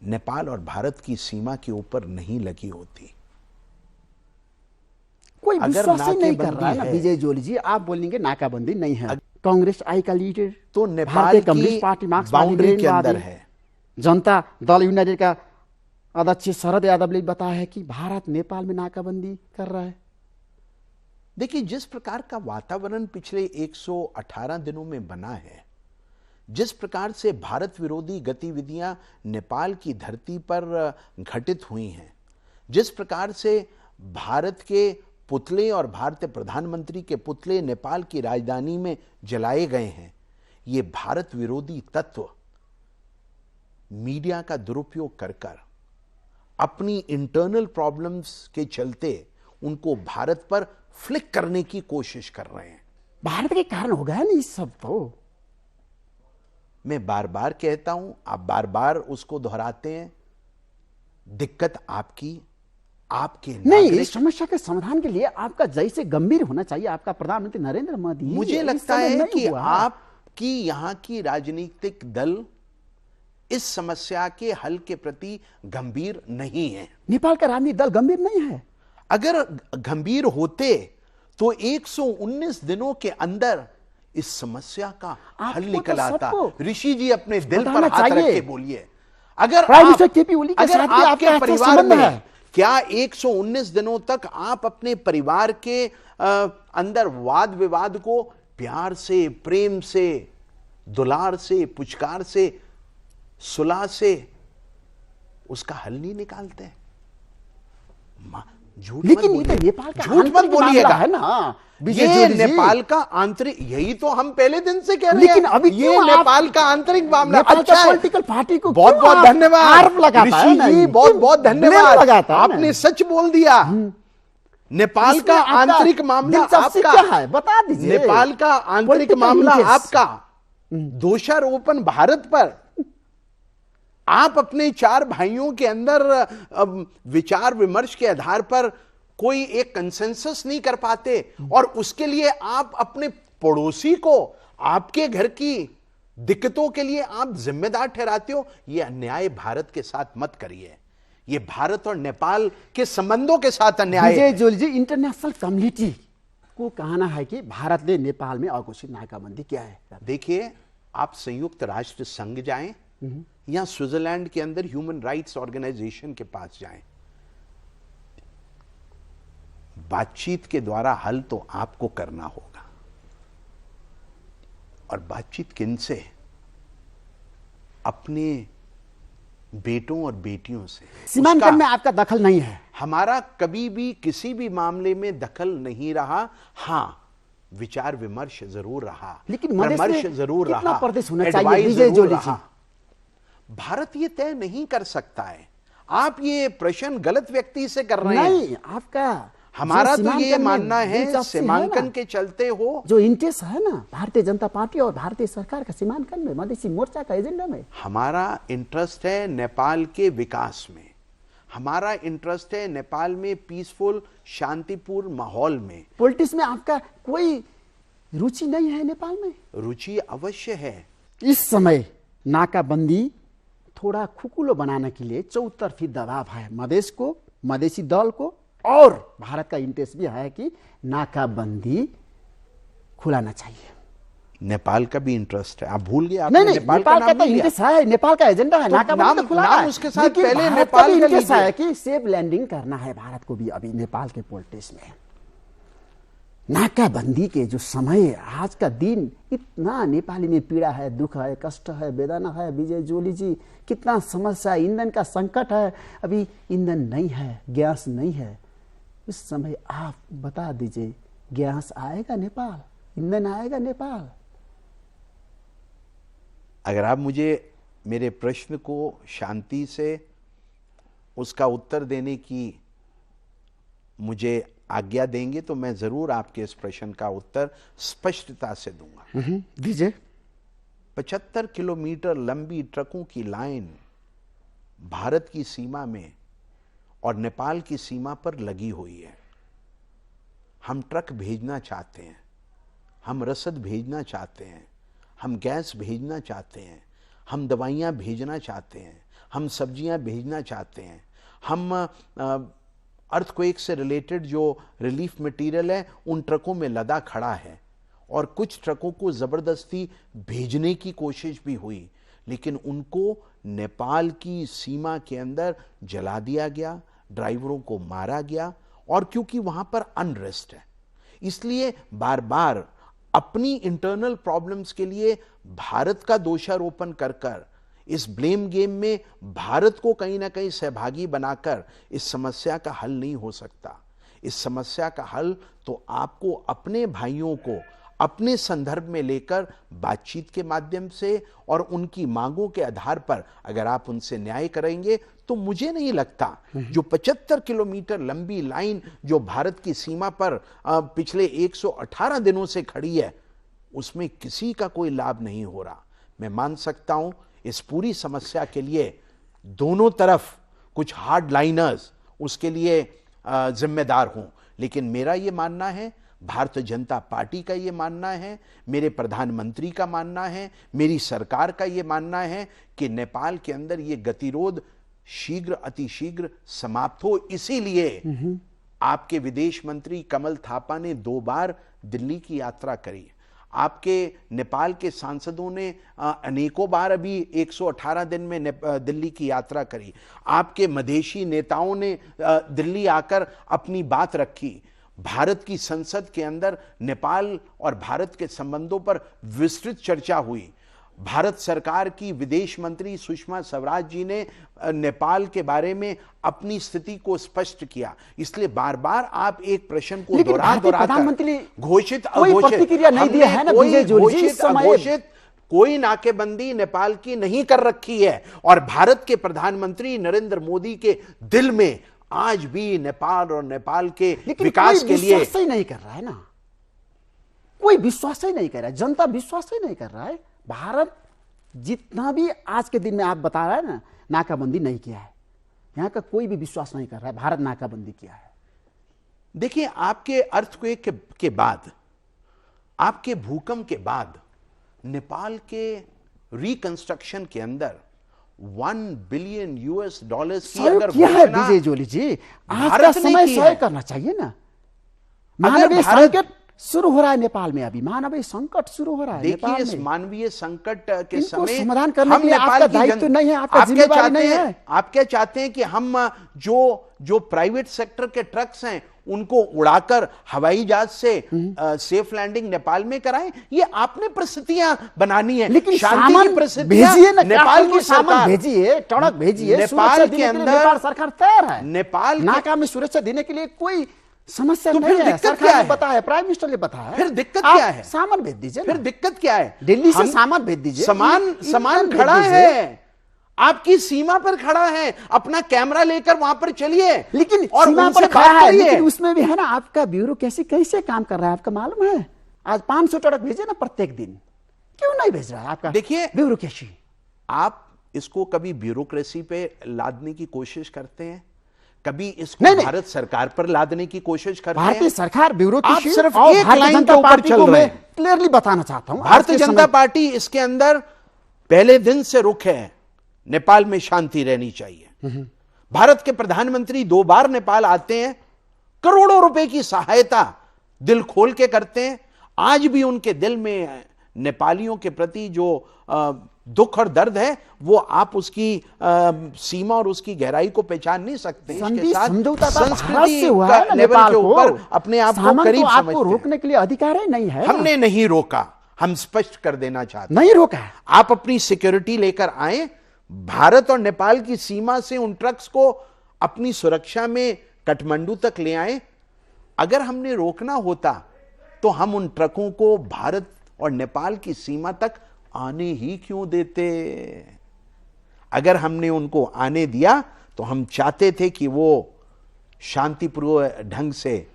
नेपाल और भारत की सीमा के ऊपर नहीं लगी होती। कोई अगर विश्वास ही नहीं कर नाकेबंदी रहा है ना है, विजय जोली जी। आप बोलेंगे नाकाबंदी नहीं है। कांग्रेस आई का लीडर तो नेपाल भारतीय की कम्युनिस्ट पार्टी मार्क्सवादी बाउंड्री के अंदर ग्रीनवादी, है। जनता दल यूनाइटेड का अध्यक्ष शरद यादव ने बताया है कि भारत नेपाल में नाकाबंदी कर रहा है। देखिए, जिस प्रकार का वातावरण पिछले 118 दिनों में बना है, जिस प्रकार से भारत विरोधी गतिविधियां नेपाल की धरती पर घटित हुई हैं, जिस प्रकार से भारत के पुतले और भारतीय प्रधानमंत्री के पुतले नेपाल की राजधानी में जलाए गए हैं, ये भारत विरोधी तत्व मीडिया का दुरुपयोग कर अपनी इंटरनल प्रॉब्लम्स के चलते उनको भारत पर फ्लिक करने की कोशिश कर रहे हैं। भारत के कारण हो गया ना इस सब। तो मैं बार बार कहता हूं, आप बार बार उसको दोहराते हैं। दिक्कत आपकी, आपके नहीं, नागरिक। इस समस्या के समाधान के लिए आपका जैसे गंभीर होना चाहिए आपका प्रधानमंत्री नरेंद्र मोदी। मुझे इस लगता समय है नहीं कि हुआ। आपकी यहां की राजनीतिक दल इस समस्या के हल के प्रति गंभीर नहीं है। नेपाल का राजनीतिक दल गंभीर नहीं है। अगर गंभीर होते तो 119 दिनों के अंदर इस समस्या का हल आपको निकल तो आता। सबको ऋषि जी, अपने दिल पर बताना हाथ रख चाहिए। के बोलिए, अगर प्राइम मिनिस्टर आप, केपी ओली के अगर साथ भी आपका आपके अच्छा परिवार संबंध में है। क्या 119 दिनों तक आप अपने परिवार के अंदर वाद विवाद को प्यार से, प्रेम से, दुलार से, पुचकार से, सुलह से उसका हल नहीं निकालते? झूठ लेकिन मत ये तो बोलिए। नेपाल का झूठ मत आंतरिक बोलिएगा मामला है ना विजय ये जोली जी। नेपाल का आंतरिक, यही तो हम पहले दिन से कह रहे हैं। लेकिन अभी ये क्यों आप नेपाल का आंतरिक मामला। नेपाल अच्छा का है। पॉलिटिकल पार्टी को बहुत क्यों बहुत आप धन्यवाद आरोप लगाता है ऋषि ना? जी, बहुत बहुत क्यों धन्यवाद। blame लगाता है ना? आपने सच बोल दिया। नेपाल इसमें का आपका आंतरिक मामला दिलचस्पी आपका क्या है? बता दीजिए। नेपाल का आंतरिक Political मामला interest। आपका, दोषारोपण भारत पर। आप अपने 4 भाइयों के अंदर विचार विमर्श के आधार पर कोई एक कंसेंसस नहीं कर पाते और उसके लिए आप अपने पड़ोसी को आपके घर की दिक्कतों के लिए आप जिम्मेदार ठहराते हो। यह अन्याय भारत के साथ मत करिए। यह भारत और नेपाल के संबंधों के साथ अन्याय विजय है। जोली जी, इंटरनेशनल कम्युनिटी को कहना है कि भारत ने नेपाल में अघोषित नाकाबंदी किया है। देखिए, आप संयुक्त राष्ट्र संघ जाएं या स्विट्जरलैंड के अंदर ह्यूमन राइट्स ऑर्गेनाइजेशन के पास जाएं, बातचीत के द्वारा हल तो आपको करना होगा। और बातचीत किनसे? अपने बेटों और बेटियों से। सीमांकन में आपका दखल नहीं है। हमारा कभी भी किसी भी मामले में दखल नहीं रहा। हां, विचार विमर्श जरूर रहा, लेकिन मधेश में परामर्श जरूर कितना रहा, प्रदेश होना चाहिए, एडवाइस विजय जरूर जोली रहा। भारत ये तय नहीं कर सकता है। आप ये प्रश्न गलत व्यक्ति से कर रहे हैं। नहीं, आपका हमारा जो तो ये सीमांकन में मानना है, दिलचस्पी सीमांकन ना, के चलते हो। जो इंटरेस्ट है ना भारतीय जनता पार्टी और भारतीय सरकार का सीमांकन में, मधेसी मोर्चा का एजेंडा में। हमारा इंटरेस्ट है नेपाल के विकास में। हमारा इंटरेस्ट है नेपाल में पीसफुल, शांतिपूर्ण माहौल में। पॉलिटिक्स में आपका कोई रुचि नहीं है नेपाल में? रुचि अवश्य है। इस समय नाकाबंदी थोड़ा खुकुलो बनाने के लिए चौतरफी दबाव है मधेश को, मधेसी दल को, और भारत का इंटरेस्ट भी है कि नाकाबंदी खुलाना चाहिए। नेपाल का भी इंटरेस्ट है। आप भूल गए? नहीं, नेपाल का नाम तो नहीं लिया। इंटरेस्ट है, नेपाल का एजेंडा है, तो नाकाबंदी तो खुलाना नाम है। उसके साथ लेकिन पहले भारत नेपाल का भी का इंटरेस्ट लीजिए। है कि सेफ लैंडिंग करना है भारत को भी अभी नेपाल के पॉलिटिक्स में। नेपाल का एजेंडा है, नाकाबंदी तो खुलाना है। लेकिन भारत का भी इंटरेस्ट है कि सेफ लैंडिंग करना है भारत को भी अभी नेपाल के पॉलिटिक्स में। तो नाकाबंदी के जो समय, आज का दिन, इतना नेपाली में पीड़ा है, दुख है, कष्ट है, वेदना है। विजय जोली जी, कितना समस्या, ईंधन का संकट है, अभी ईंधन नहीं है, गैस नहीं है। इस समय आप बता दीजिए, गैस आएगा नेपाल, ईंधन आएगा नेपाल? अगर आप मुझे मेरे प्रश्न को शांति से उसका उत्तर देने की मुझे आज्ञा देंगे तो मैं जरूर आपके इस प्रश्न का उत्तर स्पष्टता से दूंगा। दीजिए। 75 किलोमीटर लंबी ट्रकों की लाइन भारत की सीमा में और नेपाल की सीमा पर लगी हुई है। हम ट्रक भेजना चाहते हैं, हम रसद भेजना चाहते हैं, हम गैस भेजना चाहते हैं, हम दवाइयाँ भेजना चाहते हैं, हम सब्जियाँ भेजना चाहते हैं, हम अर्थक्वेक से रिलेटेड जो रिलीफ मटेरियल है उन ट्रकों में लदा खड़ा है। और कुछ ट्रकों को ज़बरदस्ती भेजने की कोशिश भी हुई, लेकिन उनको नेपाल की सीमा के अंदर जला दिया गया, ड्राइवरों को मारा गया। और क्योंकि वहाँ पर अनरेस्ट है, इसलिए बार बार अपनी इंटरनल प्रॉब्लम्स के लिए भारत का दोषारोपण कर कर, इस ब्लेम गेम में भारत को कहीं ना कहीं सहभागी बनाकर इस समस्या का हल नहीं हो सकता। इस समस्या का हल तो आपको अपने भाइयों को अपने संदर्भ में लेकर बातचीत के माध्यम से और उनकी मांगों के आधार पर अगर आप उनसे न्याय करेंगे तो मुझे नहीं लगता जो 75 किलोमीटर लंबी लाइन जो भारत की सीमा पर पिछले 118 दिनों से खड़ी है, उसमें किसी का कोई लाभ नहीं हो रहा। मैं मान सकता हूं इस पूरी समस्या के लिए दोनों तरफ कुछ हार्ड लाइनर्स उसके लिए जिम्मेदार हों, लेकिन मेरा ये मानना है, भारतीय जनता पार्टी का ये मानना है, मेरे प्रधानमंत्री का मानना है, मेरी सरकार का ये मानना है कि नेपाल के अंदर ये गतिरोध शीघ्र अतिशीघ्र समाप्त हो। इसीलिए आपके विदेश मंत्री कमल थापा ने 2 बार दिल्ली की यात्रा करी। आपके नेपाल के सांसदों ने अनेकों बार अभी 118 दिन में दिल्ली की यात्रा करी। आपके मधेशी नेताओं ने दिल्ली आकर अपनी बात रखी। भारत की संसद के अंदर नेपाल और भारत के संबंधों पर विस्तृत चर्चा हुई। भारत सरकार की विदेश मंत्री सुषमा स्वराज जी ने नेपाल के बारे में अपनी स्थिति को स्पष्ट किया। इसलिए बार बार आप एक प्रश्न को प्रधानमंत्री घोषित प्रतिक्रिया नहीं दिया है ना विजय जोली जी। अघोषित कोई नाकेबंदी नेपाल की नहीं कर रखी है। और भारत के प्रधानमंत्री नरेंद्र मोदी के दिल में आज भी नेपाल और नेपाल के विकास के लिए विश्वास ही नहीं कर रहा है ना, कोई विश्वास ही नहीं कर रहा है, जनता विश्वास ही नहीं कर रहा है। भारत जितना भी आज के दिन में आप बता रहे हैं ना, नाकाबंदी नहीं किया है, यहां का कोई भी विश्वास नहीं कर रहा है भारत नाकाबंदी किया है। देखिए, आपके अर्थक्वेक के बाद, आपके भूकंप के बाद नेपाल के रिकंस्ट्रक्शन के अंदर $1 बिलियन की अगर विजय जोली जी आज का समय सहयोग करना चाहिए ना। मानवीय संकट शुरू हो रहा है नेपाल में, अभी मानवीय संकट शुरू हो रहा है। देखिए, इस मानवीय संकट के समय समाधान करने के लिए आपका दायित्व नहीं है, आपका जिम्मेदारी नहीं है। आप क्या चाहते हैं कि हम जो प्राइवेट सेक्टर के ट्रक्स हैं उनको उड़ाकर हवाई जहाज से सेफ लैंडिंग नेपाल में कराएं? ये आपने परिस्थितियां बनानी है, लेकिन शांति की परिस्थितियां भेजिए ना, नेपाल की सरकार भेजिए, ट्रक भेजिए, नेपाल के अंदर नेपाल सरकार तैयार है। नेपाल नाका में सुरक्षा देने के लिए कोई समस्या तो नहीं फिर है। दिक्कत क्या है? बताया, प्राइम मिनिस्टर ने बताया। फिर दिक्कत क्या है? सामान भेज दीजिए। फिर दिक्कत क्या है? दिल्ली से सामान भेज दीजिए। सामान खड़ा है, आपकी सीमा पर खड़ा है, अपना कैमरा लेकर वहां पर चलिए। लेकिन और सीमा पर खड़ा है, लेकिन उसमें भी है ना आपका ब्यूरो कैसे काम कर रहा है, आपका मालूम है? आज 500 ट्रक भेजे ना प्रत्येक दिन, क्यों नहीं भेज रहा है आपका? देखिए, ब्यूरोक्रेसी, आप इसको कभी ब्यूरोक्रेसी पे लादने की कोशिश करते हैं, कभी इसको भारत सरकार पर लादने की कोशिश करते हैं। भारतीय सरकार ब्यूरोक्रेसी आप सिर्फ एक लाइन के ऊपर चल रहे हैं। क्लियरली बताना चाहता हूं, भारतीय जनता पार्टी इसके अंदर पहले दिन से रुख है, नेपाल में शांति रहनी चाहिए। भारत के प्रधानमंत्री 2 बार नेपाल आते हैं, करोड़ों रुपए की सहायता दिल खोल के करते हैं। आज भी उनके दिल में नेपालियों के प्रति जो दुख और दर्द है वो आप उसकी सीमा और उसकी गहराई को पहचान नहीं सकते। इसके साथ समझौता संस्कृति से हुआ है का ना लेवल नेपाल के को। ऊपर अपने आप को करीब आपको समझते हैं। रोकने के लिए अधिकार ही नहीं है। हमने नहीं रोका, हम स्पष्ट कर देना चाहते हैं। नहीं रोका है। आप अपनी सिक्योरिटी लेकर आए, भारत और नेपाल की सीमा से उन ट्रक्स को अपनी सुरक्षा में काठमांडू तक ले आए। अगर हमने रोकना होता तो हम उन ट्रकों को भारत और नेपाल की सीमा तक आने ही क्यों देते। अगर हमने उनको आने दिया तो हम चाहते थे कि वो शांतिपूर्वक ढंग से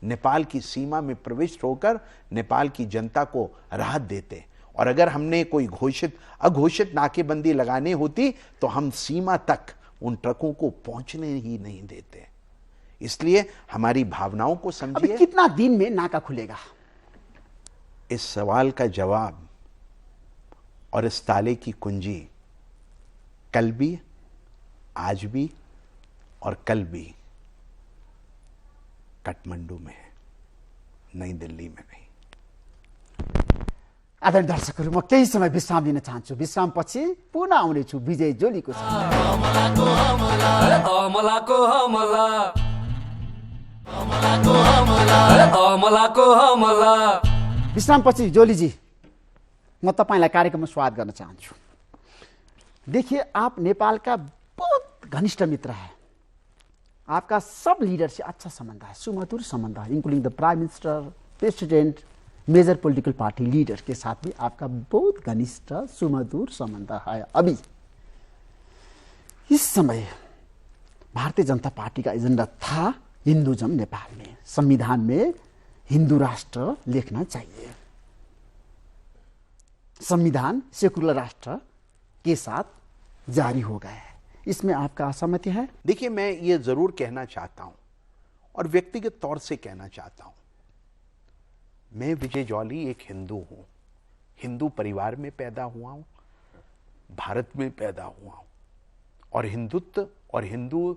नेपाल की सीमा में प्रविष्ट होकर नेपाल की जनता को राहत देते। और अगर हमने कोई अघोषित नाकेबंदी लगानी होती तो हम सीमा तक उन ट्रकों को पहुंचने ही नहीं देते। इसलिए हमारी भावनाओं को अभी समझिए। कितना दिन में नाका खुलेगा? इस सवाल का जवाब और इस ताले की कुंजी कल भी, आज भी और कल भी काठमांडू में है, नई दिल्ली में नहीं। आदरणीय दर्शकहरू, म केही समय विश्राम लिन चाहन्छु। विश्रामपछि पुनः आउनेछु विजय जोलीको साथ। अमलाको हमला, अमलाको हमला। विश्रामपछि जोलीजी, म तपाईँलाई कार्यक्रममा स्वागत गर्न चाहन्छु। देखिए, आप नेपाल का बहुत घनिष्ठ मित्र है। आपका सब लीडर से अच्छा संबंध है, सुमधुर संबंध है, including the prime minister, president, major political party leader के साथ भी आपका बहुत घनिष्ठ सुमधुर संबंध है। अभी इस समय भारतीय जनता पार्टी का एजेंडा था हिंदुज्म नेपाल में, संविधान में हिंदू राष्ट्र लिखना चाहिए। संविधान सेकुलर राष्ट्र के साथ जारी हो गया है। इसमें आपका असहमति है? देखिए, मैं ये जरूर कहना चाहता हूं और व्यक्तिगत तौर से कहना चाहता हूं, मैं विजय जॉली एक हिंदू हूं, हिंदू परिवार में पैदा हुआ हूं, भारत में पैदा हुआ हूं और हिंदुत्व और हिंदू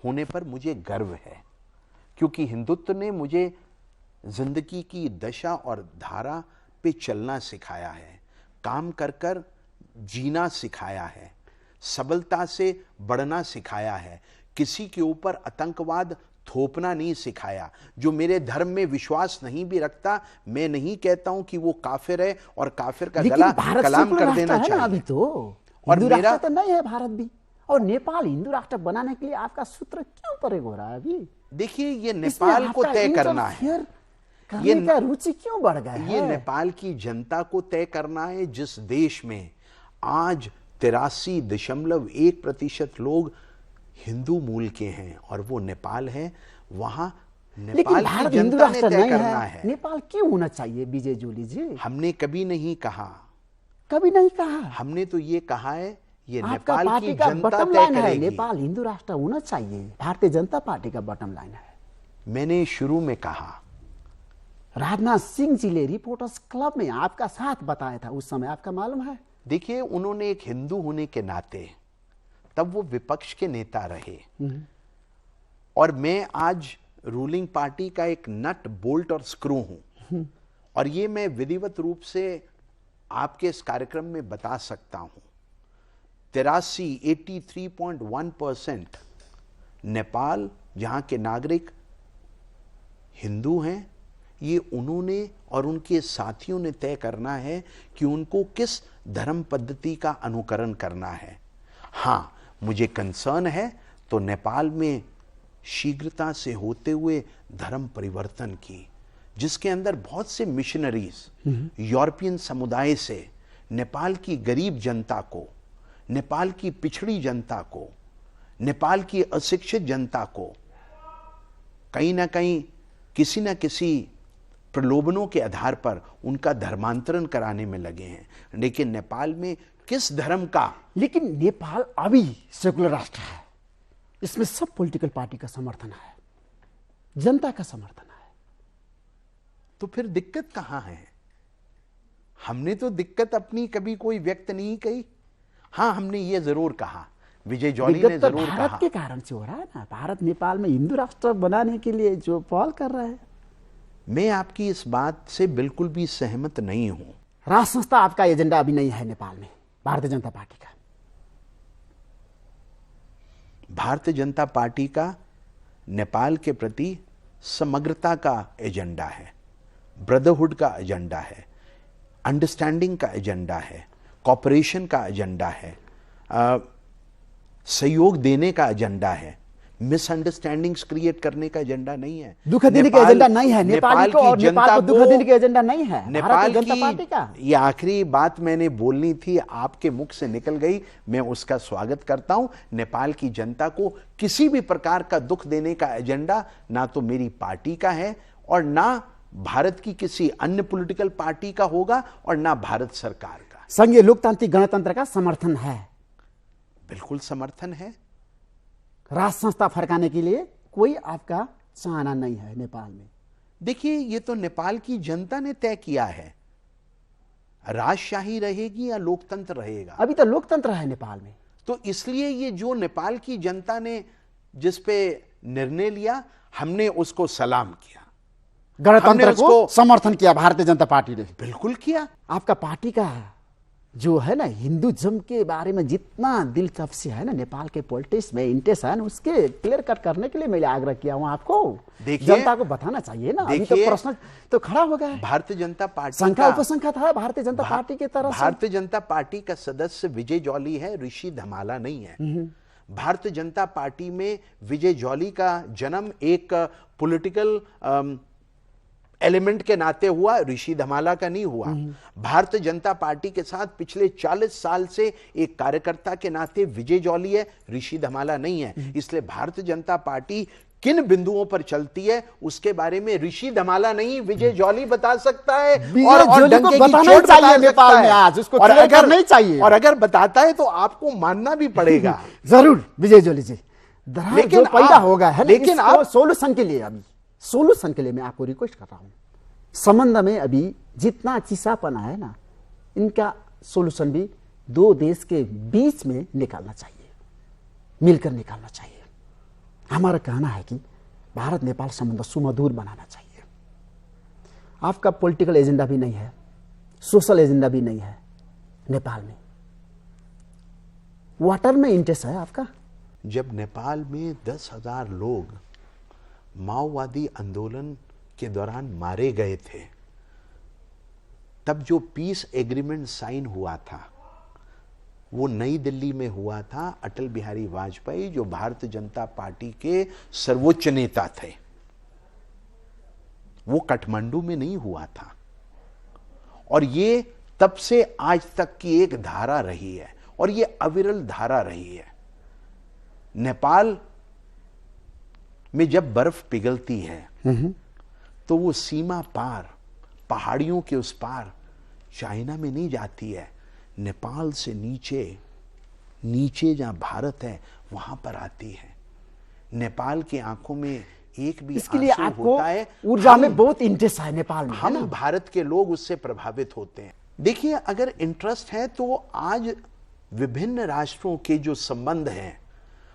होने पर मुझे गर्व है, क्योंकि हिंदुत्व ने मुझे जिंदगी की दशा और धारा पे चलना सिखाया है, काम कर कर जीना सिखाया है, सबलता से बढ़ना सिखाया है, किसी के ऊपर आतंकवाद थोपना नहीं सिखाया। जो मेरे धर्म में विश्वास नहीं भी रखता, मैं नहीं कहता हूं कि वो काफिर है और काफिर का गला कलाम कर देना चाहिए। अभी तो और हिंदू मेरा राष्ट्र तो नहीं है भारत भी, और नेपाल हिंदू राष्ट्र बनाने के लिए आपका सूत्र क्यों प्रयोग हो रहा है अभी? देखिए, ये नेपाल को तय करना है, ये का रुचि क्यों बढ़ गया है? ये नेपाल की जनता को तय करना है, जिस देश में आज 83.1% लोग हिंदू मूल के हैं और वो नेपाल है, वहां नेपाल की जनता ने तय करना है। नेपाल क्यों होना चाहिए विजय जोली जी? हमने कभी नहीं कहा, कभी नहीं कहा। हमने तो ये कहा है ये आपका नेपाल पार्टी की का जनता बटम तय लाइन है, करेगी। नेपाल हिंदू राष्ट्र होना चाहिए, भारतीय जनता पार्टी का बटम लाइन है। मैंने शुरू में कहा, राजनाथ सिंह जी ने रिपोर्टर्स क्लब में आपका साथ बताया था, उस समय आपका मालूम है? देखिए, उन्होंने एक हिंदू होने के नाते तब वो विपक्ष के नेता रहे और मैं आज रूलिंग पार्टी का एक नट बोल्ट और स्क्रू हूं और ये मैं विधिवत रूप से आपके इस कार्यक्रम में बता सकता हूं। 83.1% नेपाल जहां के नागरिक हिंदू हैं, ये उन्होंने और उनके साथियों ने तय करना है कि उनको किस धर्म पद्धति का अनुकरण करना है। हां, मुझे कंसर्न है तो नेपाल में शीघ्रता से होते हुए धर्म परिवर्तन की, जिसके अंदर बहुत से मिशनरीज यूरोपियन समुदाय से नेपाल की गरीब जनता को, नेपाल की पिछड़ी जनता को, नेपाल की अशिक्षित जनता को कहीं ना कहीं किसी न किसी प्रलोभनों के आधार पर उनका धर्मांतरण कराने में लगे हैं। लेकिन नेपाल में किस धर्म का, लेकिन नेपाल अभी सेकुलर राष्ट्र है, इसमें सब पॉलिटिकल पार्टी का समर्थन है, जनता का समर्थन है, तो फिर दिक्कत कहां है? हमने तो दिक्कत अपनी कभी कोई व्यक्त नहीं कही। हां, हमने ये जरूर कहा, विजय जॉली ने जरूर कहा, भारत के कारण से हो रहा है ना, भारत नेपाल में हिंदू राष्ट्र बनाने के लिए जो पहल कर रहा है। मैं आपकी इस बात से बिल्कुल भी सहमत नहीं हूं। राष्ट्र संस्था आपका एजेंडा अभी नहीं है नेपाल में, भारतीय जनता पार्टी का? भारतीय जनता पार्टी का नेपाल के प्रति समग्रता का एजेंडा है, ब्रदरहुड का एजेंडा है, अंडरस्टैंडिंग का एजेंडा है, कॉपरेशन का एजेंडा है, सहयोग देने का एजेंडा है, मिसअंडरस्टैंडिंग्स क्रिएट करने का एजेंडा नहीं है। दुख देने का एजेंडा नहीं है नेपाल को, और नेपाल को दुख देने का एजेंडा नहीं है नेपाल जनता पार्टी का। ये आखिरी बात मैंने बोलनी थी, आपके मुख से निकल गई, मैं उसका स्वागत करता हूं। नेपाल की जनता को किसी भी प्रकार का दुख देने का एजेंडा ना तो मेरी पार्टी का है और ना भारत की किसी अन्य पॉलिटिकल पार्टी का होगा और ना भारत सरकार का। संघीय लोकतांत्रिक गणतंत्र का समर्थन है, बिल्कुल समर्थन है। राष्ट्र संस्था फरकाने के लिए कोई आपका चाहना नहीं है नेपाल में? देखिए, ये तो नेपाल की जनता ने तय किया है, राजशाही रहेगी या लोकतंत्र रहेगा। अभी तो लोकतंत्र है नेपाल में, तो इसलिए ये जो नेपाल की जनता ने जिस पे निर्णय लिया, हमने उसको सलाम किया, गणतंत्र को समर्थन किया भारतीय जनता पार्टी ने। बिल्कुल किया। आपका पार्टी का जो है ना हिंदुइज्म के बारे में जितना दिलचस्पी है ना नेपाल के पॉलिटिक्स में, इंटरेस्ट है ना, उसके क्लियर कट करने के लिए मैं आग्रह किया हूं आपको। देखिए, जनता को बताना चाहिए ना। अभी तो प्रश्न तो खड़ा हो गया है। भारतीय जनता पार्टी संख्या उपसंख्या था भारतीय जनता पार्टी की तरफ से। भारतीय जनता पार्टी का सदस्य विजय जॉली है, ऋषि धमाला नहीं है। भारतीय जनता पार्टी में विजय जॉली का जन्म एक पॉलिटिकल एलिमेंट के नाते हुआ, ऋषि धमाला का नहीं हुआ। भारतीय जनता पार्टी के साथ पिछले 40 साल से एक कार्यकर्ता के नाते विजय जॉली है, ऋषि धमाला नहीं है। इसलिए भारतीय जनता पार्टी किन बिंदुओं पर चलती है उसके बारे में ऋषि धमाला नहीं, विजय जॉली बता सकता है। और डंके की चोट बता नेपाल में आज उसको क्लियर नहीं चाहिए, और अगर बताता है तो आपको मानना भी पड़ेगा। जरूर विजय जॉली जी, लेकिन पैदा होगा है, लेकिन आप सोल्यूशन के लिए, अभी सोल्यूशन के लिए मैं आपको रिक्वेस्ट कर रहा हूं, संबंध में अभी जितना चिसापना है ना, इनका सोल्यूशन भी दो देश के बीच में निकालना चाहिए, मिलकर निकालना चाहिए। हमारा कहना है कि भारत नेपाल संबंध सुमधुर बनाना चाहिए। आपका पॉलिटिकल एजेंडा भी नहीं है, सोशल एजेंडा भी नहीं है नेपाल में, वाटर में इंटरेस्ट है आपका। जब नेपाल में 10,000 लोग माओवादी आंदोलन के दौरान मारे गए थे, तब जो पीस एग्रीमेंट साइन हुआ था वो नई दिल्ली में हुआ था। अटल बिहारी वाजपेयी जो भारतीय जनता पार्टी के सर्वोच्च नेता थे, वो काठमांडू में नहीं हुआ था। और ये तब से आज तक की एक धारा रही है, और ये अविरल धारा रही है। नेपाल में जब बर्फ पिघलती है तो वो सीमा पार, पहाड़ियों के उस पार चाइना में नहीं जाती है, नेपाल से नीचे नीचे जहां भारत है वहां पर आती है। नेपाल की आंखों में एक भी इसके लिए आंसू आपको होता है। ऊर्जा में बहुत इंटरेस्ट है नेपाल में, हम भारत के लोग उससे प्रभावित होते हैं। देखिए, अगर इंटरेस्ट है तो आज विभिन्न राष्ट्रों के जो संबंध हैं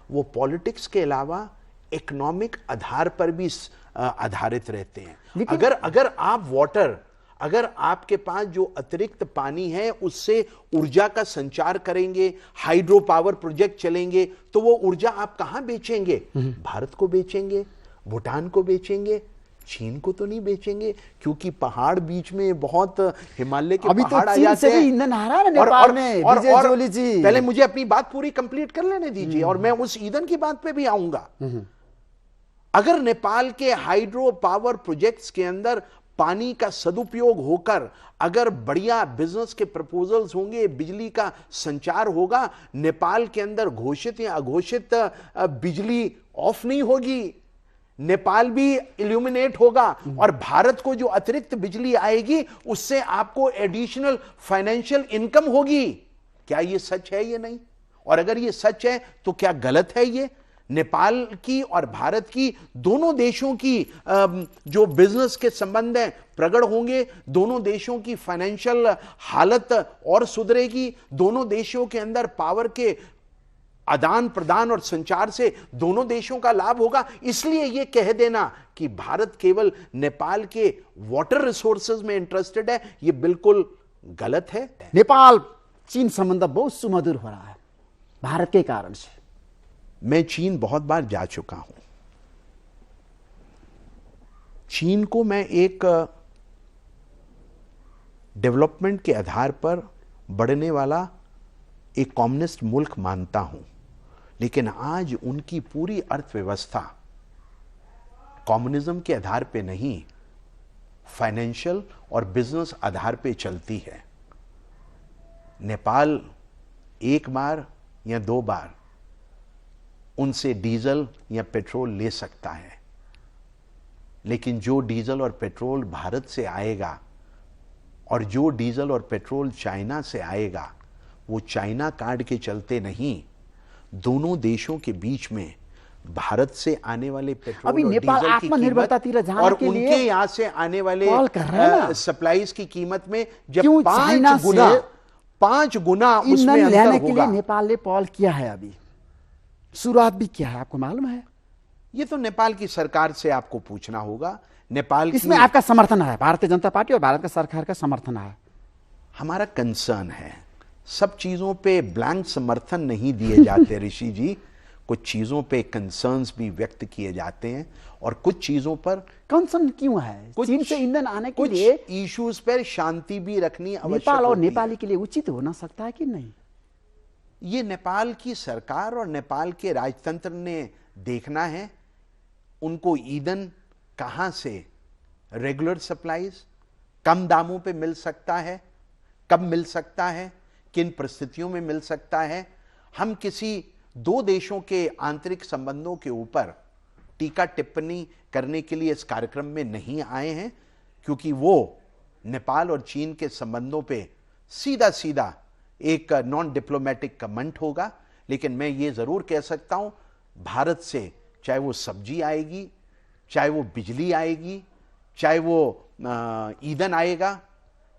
वो पॉलिटिक्स के अलावा इकोनॉमिक आधार पर भी आधारित रहते हैं। अगर आप वाटर, अगर आपके पास जो अतिरिक्त पानी है उससे ऊर्जा का संचार करेंगे, हाइड्रो पावर प्रोजेक्ट चलेंगे, तो वो ऊर्जा आप कहां बेचेंगे? भारत को बेचेंगे, भूटान को बेचेंगे, चीन को तो नहीं बेचेंगे, क्योंकि पहाड़ बीच में बहुत हिमालय के पहाड़ आ जाते हैं। ईंधन आ रहा है नेपाल में। पहले मुझे अपनी बात पूरी कंप्लीट कर लेने दीजिए और मैं उस ईंधन की बात पे भी आऊंगा। अगर नेपाल के हाइड्रो पावर प्रोजेक्ट्स के अंदर पानी का सदुपयोग होकर अगर बढ़िया बिजनेस के प्रपोजल्स होंगे, बिजली का संचार होगा, नेपाल के अंदर घोषित या अघोषित बिजली ऑफ नहीं होगी, नेपाल भी इल्यूमिनेट होगा और भारत को जो अतिरिक्त बिजली आएगी उससे आपको एडिशनल फाइनेंशियल इनकम होगी। क्या ये सच है? ये नहीं। और अगर ये सच है तो क्या गलत है? ये नेपाल की और भारत की, दोनों देशों की जो बिजनेस के संबंध हैं प्रगढ़ होंगे, दोनों देशों की फाइनेंशियल हालत और सुधरेगी, दोनों देशों के अंदर पावर के आदान प्रदान और संचार से दोनों देशों का लाभ होगा। इसलिए यह कह देना कि भारत केवल नेपाल के वाटर रिसोर्सेज में इंटरेस्टेड है, यह बिल्कुल गलत है। नेपाल चीन संबंध बहुत सुमधुर हो रहा है भारत के कारण से। मैं चीन बहुत बार जा चुका हूं। चीन को मैं एक डेवलपमेंट के आधार पर बढ़ने वाला एक कम्युनिस्ट मुल्क मानता हूं, लेकिन आज उनकी पूरी अर्थव्यवस्था कम्युनिज्म के आधार पे नहीं, फाइनेंशियल और बिजनेस आधार पे चलती है। नेपाल एक बार या 2 बार उनसे डीजल या पेट्रोल ले सकता है, लेकिन जो डीजल और पेट्रोल भारत से आएगा और जो डीजल और पेट्रोल चाइना से आएगा, वो चाइना कार्ड के चलते नहीं, दोनों देशों के बीच में भारत से आने वाले पेट्रोल अभी और नेपाल डीजल की आत्मनिर्भरतातिर कीमत जाने और के लिए उनके यहां से आने वाले कॉल कर रहे हैं ना। सप्लाईज की कीमत में जब क्यों चाइना 5 गुना उसमें ईंधन अंतर लेने के लिए होगा। नेपाल ने पहल किया है, अभी शुरुआत भी किया है, आपको मालूम है? ये तो नेपाल की सरकार से आपको पूछना होगा। नेपाल इसमें की आपका समर्थन है? भारतीय जनता पार्टी और भारत का सरकार का समर्थन है? हमारा कंसर्न है। सब चीजों पे ब्लैंक समर्थन नहीं दिए जाते ऋषि जी, कुछ चीजों पे कंसर्न्स भी व्यक्त किए जाते हैं और कुछ चीजों पर कंसर्न क्यों है? चीन से ईंधन आने के कुछ लिए इश्यूज पर शांति भी रखनी आवश्यक नेपाल और होती है। नेपाली के लिए उचित हो ना सकता है कि नहीं? ये नेपाल की सरकार और नेपाल के राजतंत्र ने देखना है उनको ईंधन कहां से रेगुलर सप्लाईज कम दामों पे मिल सकता है, कब मिल सकता है, किन परिस्थितियों में मिल सकता है। हम किसी 2 देशों के आंतरिक संबंधों के ऊपर टीका टिप्पणी करने के लिए इस कार्यक्रम में नहीं आए हैं, क्योंकि वो नेपाल और चीन के संबंधों पे सीधा सीधा एक नॉन डिप्लोमेटिक कमेंट होगा। लेकिन मैं ये जरूर कह सकता हूं, भारत से चाहे वो सब्जी आएगी, चाहे वो बिजली आएगी, चाहे वो ईंधन आएगा,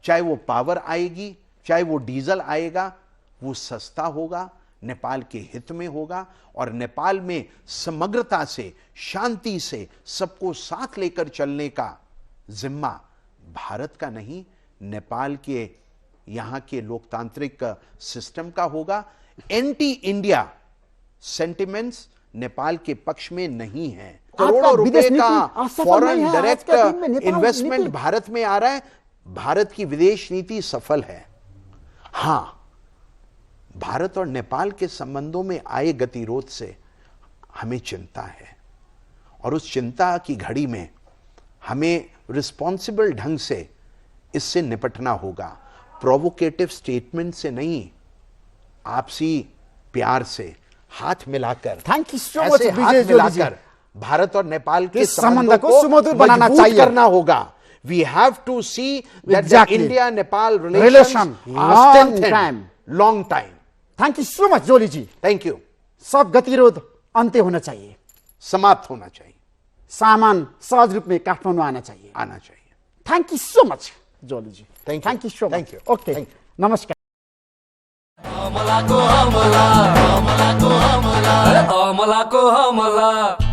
चाहे वो पावर आएगी, चाहे वो डीजल आएगा, वो सस्ता होगा, नेपाल के हित में होगा और नेपाल में समग्रता से, शांति से सबको साथ लेकर चलने का जिम्मा भारत का नहीं, नेपाल के यहां के लोकतांत्रिक सिस्टम का होगा। एंटी इंडिया सेंटिमेंट्स नेपाल के पक्ष में नहीं है। करोड़ों रुपए का फॉरेन डायरेक्ट इन्वेस्टमेंट भारत में आ रहा है। भारत की विदेश नीति सफल है। हां, भारत और नेपाल के संबंधों में आए गतिरोध से हमें चिंता है और उस चिंता की घड़ी में हमें रिस्पॉन्सिबल ढंग से इससे निपटना होगा। प्रोवोकेटिव स्टेटमेंट से नहीं, आपसी प्यार से हाथ मिलाकर, थैंक यू सो मच ऐसे हाथ विजय जोली जी। मिलाकर भारत और नेपाल के इस संबंधों को सुमधुर बनाना मजबूत चाहिए। करना होगा। We have to see that Exactly. the India-Nepal Relation, relations are long strengthened. time. Long time. Thank you so much Jolly ji. Thank you. सब गतिरोध अंत्य होना चाहिए, समाप्त होना चाहिए, सामान सहज रूप में काठमांडू आना चाहिए। आना चाहिए। Thank you so much Jolly ji. Thank you. Thank you so much. Thank you. Okay, Thank you. नमस्कार। हमला को हमला, हमला को हमला, हमला को हमला।